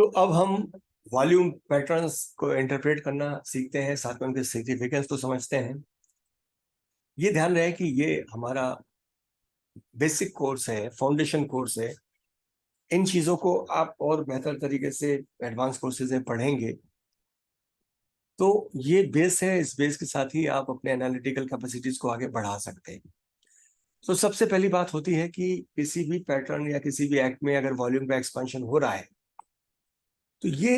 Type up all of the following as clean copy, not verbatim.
तो अब हम वॉल्यूम पैटर्न्स को इंटरप्रेट करना सीखते हैं, साथ में उनके सिग्निफिकेंस को समझते हैं। ये ध्यान रहे कि ये हमारा बेसिक कोर्स है, फाउंडेशन कोर्स है। इन चीजों को आप और बेहतर तरीके से एडवांस कोर्सेज में पढ़ेंगे तो ये बेस है। इस बेस के साथ ही आप अपने एनालिटिकल कैपेसिटीज को आगे बढ़ा सकते हैं। तो सबसे पहली बात होती है कि किसी भी पैटर्न या किसी भी एक्ट में अगर वॉल्यूम का एक्सपेंशन हो रहा है तो ये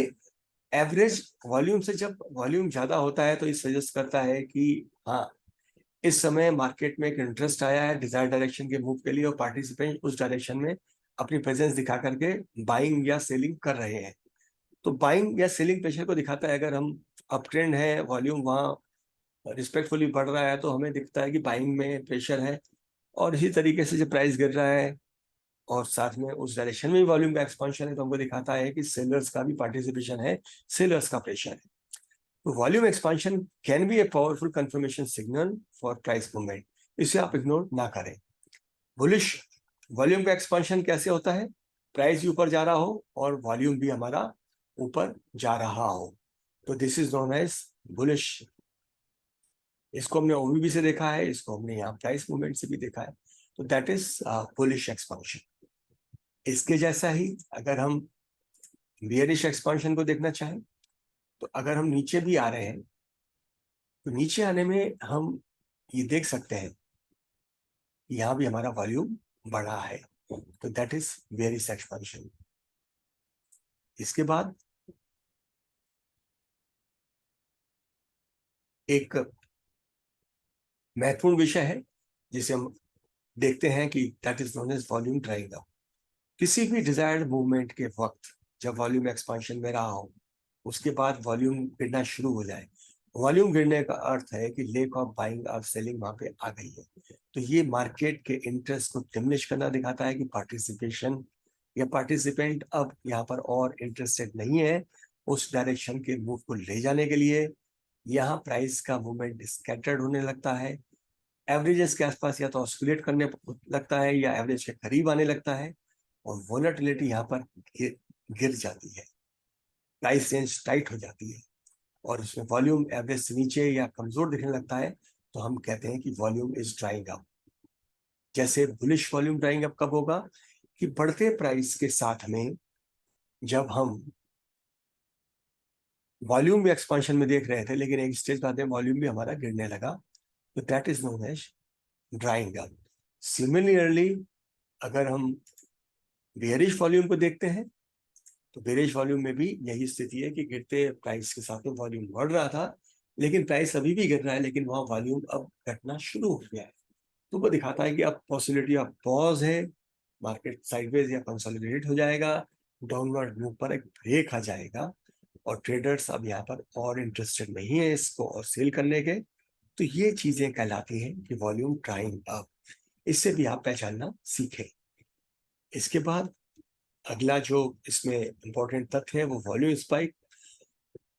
एवरेज वॉल्यूम से, जब वॉल्यूम ज्यादा होता है तो ये सजेस्ट करता है कि हाँ, इस समय मार्केट में एक इंटरेस्ट आया है डिजायर डायरेक्शन के मूव के लिए और पार्टिसिपेंट उस डायरेक्शन में अपनी प्रेजेंस दिखा करके बाइंग या सेलिंग कर रहे हैं। तो बाइंग या सेलिंग प्रेशर को दिखाता है। अगर हम अप ट्रेंड है, वॉल्यूम वहाँ रिस्पेक्टफुली बढ़ रहा है तो हमें दिखता है कि बाइंग में प्रेशर है। और इसी तरीके से जब प्राइस गिर रहा है और साथ में उस डायरेक्शन में वॉल्यूम का एक्सपेंशन है तो हमको दिखाता है कि सेलर्स का भी पार्टिसिपेशन है, सेलर्स का प्रेशर है। तो volume expansion can be a powerful confirmation signal for price movement. इसे आप इग्नोर ना करें। बुलिश वॉल्यूम का एक्सपेंशन कैसे होता है? प्राइस भी ऊपर जा रहा हो और वॉल्यूम भी हमारा ऊपर जा रहा हो, तो this is known as bullish. इसको हमने ओवीबी से देखा है, इसको हमने यहाँ प्राइस मूवमेंट से भी देखा है। तो दैट इज बुलिश एक्सपेंशन। इसके जैसा ही अगर हम बियरिश एक्सपेंशन को देखना चाहें तो अगर हम नीचे भी आ रहे हैं तो नीचे आने में हम ये देख सकते हैं यहाँ भी हमारा वॉल्यूम बढ़ा है, तो दैट इज बियरिश एक्सपेंशन। इसके बाद एक महत्वपूर्ण विषय है जिसे हम देखते हैं कि that is known as volume drying up. किसी भी डिजायर्ड मूवमेंट के वक्त जब वॉल्यूम एक्सपेंशन में रहा हो उसके बाद वॉल्यूम गिरना शुरू हो जाए, वॉल्यूम गिरने का अर्थ है कि लेक ऑफ बाइंग और सेलिंग वहां पे आ गई है। तो ये मार्केट के इंटरेस्ट को डिमिनिश करना दिखाता है कि पार्टिसिपेशन या पार्टिसिपेंट अब यहाँ पर और इंटरेस्टेड नहीं है उस डायरेक्शन के मूव को ले जाने के लिए। यहाँ प्राइस का मूवमेंट स्कैटर्ड होने लगता है, एवरेजेस के आसपास या तो ऑस्किलेट करने लगता है या एवरेज के करीब आने लगता है और वोलेटिलिटी यहाँ पर गिर जाती है, प्राइस रेंज टाइट हो जाती है और उसमें वॉल्यूम एवरेज से नीचे या कमजोर दिखने लगता है तो हम कहते हैं कि वॉल्यूम इज ड्राइंग अप। जैसे बुलिश वॉल्यूम ड्राइंग अप कब होगा? कि बढ़ते प्राइस के साथ में जब हम वॉल्यूम भी एक्सपेंशन में देख रहे थे लेकिन एक स्टेज बाद में वॉल्यूम भी हमारा गिरने लगा, तो that is known as drying up. Similarly अगर हम बेयरिश वॉल्यूम को देखते हैं तो बेयरिश वॉल्यूम में भी यही स्थिति है कि गिरते प्राइस के साथ में वॉल्यूम बढ़ रहा था लेकिन प्राइस अभी भी गिर रहा है, लेकिन वहां वॉल्यूम अब घटना शुरू हो गया है। तो वो दिखाता है कि अब पॉसिबिलिटी ऑफ पॉज है, मार्केट साइडवेज या कंसोलिडेट हो जाएगा, डाउनवर्ड मूव पर एक ब्रेक आ जाएगा और ट्रेडर्स अब यहाँ पर और इंटरेस्टेड नहीं है इसको और सेल करने के। तो ये चीजें कहलाती हैं कि वॉल्यूम ड्राइंग अप। इससे भी आप पहचानना सीखें। इसके बाद अगला जो इसमें इंपॉर्टेंट तथ्य है वो वॉल्यूम स्पाइक।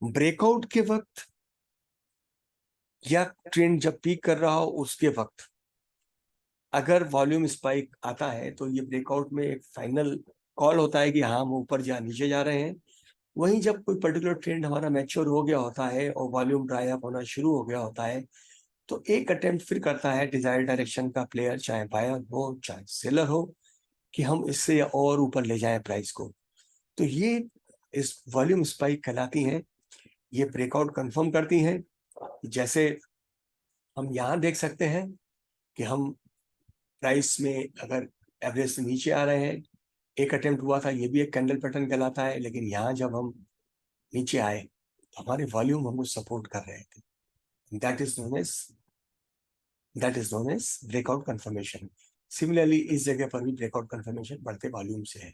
ब्रेकआउट के वक्त या ट्रेंड जब पीक कर रहा हो उसके वक्त अगर वॉल्यूम स्पाइक आता है तो ये ब्रेकआउट में एक फाइनल कॉल होता है कि हाँ हम ऊपर या नीचे जा रहे हैं। वहीं जब कोई पर्टिकुलर ट्रेंड हमारा मैच्योर हो गया होता है और वॉल्यूम ड्राई अप होना शुरू हो गया होता है तो एक अटेम्प्ट फिर करता है डिजायर डायरेक्शन का प्लेयर, चाहे बायर हो चाहे सेलर हो, कि हम इससे और ऊपर ले जाएं प्राइस को। तो ये इस वॉल्यूम स्पाइक कहलाती हैं। ये ब्रेकआउट कंफर्म करती हैं। जैसे हम यहाँ देख सकते हैं कि हम प्राइस में अगर एवरेज से नीचे आ रहे हैं, एक अटेम्प्ट हुआ था, ये भी एक कैंडल पैटर्न कहलाता है, लेकिन यहाँ जब हम नीचे आए तो हमारे वॉल्यूम हमको सपोर्ट कर रहे थे। That is known as breakout confirmation. Similarly इस जगह पर भी ब्रेकआउट कंफर्मेशन बढ़ते वॉल्यूम से है।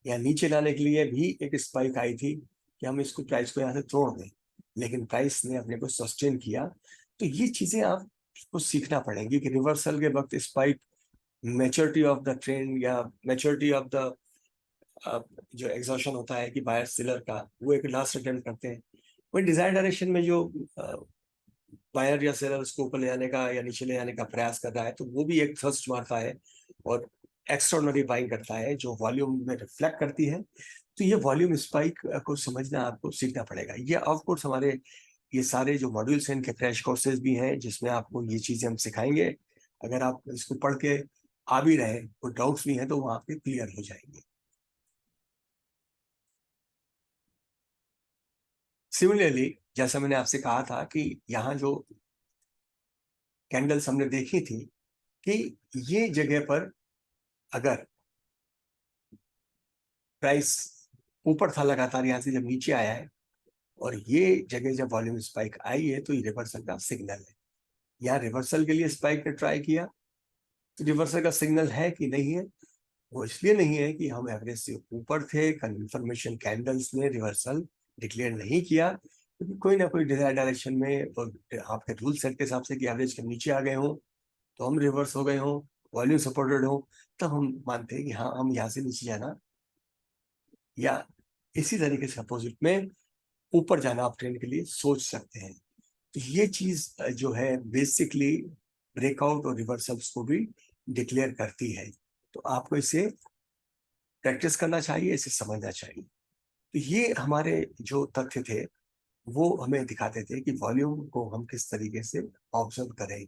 या नीचे लाने के लिए भी एक स्पाइक आई थी कि हम इसको प्राइस को यहाँ से तोड़ दें, लेकिन प्राइस ने अपने को सस्टेन किया। तो ये चीजें आपको सीखना पड़ेंगी कि रिवर्सल के वक्त spike, maturity of the trend या मैच्योरिटी ऑफ द जो एग्जॉशन होता है कि बायर सेलर का, वो एक लास्ट अटेम्प्ट करते हैं। वही डिजायर डायरेक्शन में जो बायर या सेलर उसको ऊपर ले जाने का या नीचे ले जाने का प्रयास कर रहा है तो वो भी एक थ्रस्ट मारता है और एक्स्ट्राऑर्डिनरी बाइंग करता है जो वॉल्यूम में रिफ्लेक्ट करती है। तो ये वॉल्यूम स्पाइक को समझना आपको सीखना पड़ेगा। ये ऑफ कोर्स हमारे ये सारे जो मॉड्यूल्स हैं इनके क्रैश कोर्सेज भी हैं जिसमें आपको ये चीजें हम सिखाएंगे। अगर आप इसको पढ़ के आ भी रहे, कोई डाउट्स भी हैं तो वो आपके क्लियर हो जाएंगे। सिमिलरली जैसा मैंने आपसे कहा था कि यहाँ जो कैंडल्स हमने देखी थी कि ये जगह पर अगर प्राइस ऊपर था लगातार, यहाँ से जब नीचे आया है और ये जगह जब वॉल्यूम स्पाइक आई है तो ये रिवर्सल का सिग्नल है। यहाँ रिवर्सल के लिए स्पाइक ने ट्राई किया, तो रिवर्सल का सिग्नल है कि नहीं है? वो इसलिए नहीं है कि हम एवरेज से ऊपर थे, कंफर्मेशन कैंडल्स ने रिवर्सल डिक्लेयर नहीं किया, क्योंकि कोई ना कोई डिजायर डायरेक्शन में और आपके रूल सेट के हिसाब से कि एवरेज के नीचे आ गए हो तो हम रिवर्स हो गए हो, वॉल्यूम सपोर्टेड हो, तब हम मानते हैं कि हाँ हम यहाँ से नीचे जाना या इसी तरीके से अपोजिट में ऊपर जाना आप ट्रेंड के लिए सोच सकते हैं। तो ये चीज जो है बेसिकली ब्रेकआउट और रिवर्सल्स को भी डिक्लेयर करती है। तो आपको इसे प्रैक्टिस करना चाहिए, इसे समझना चाहिए। तो ये हमारे जो तथ्य थे वो हमें दिखाते थे कि वॉल्यूम को हम किस तरीके से ऑब्जर्व करें।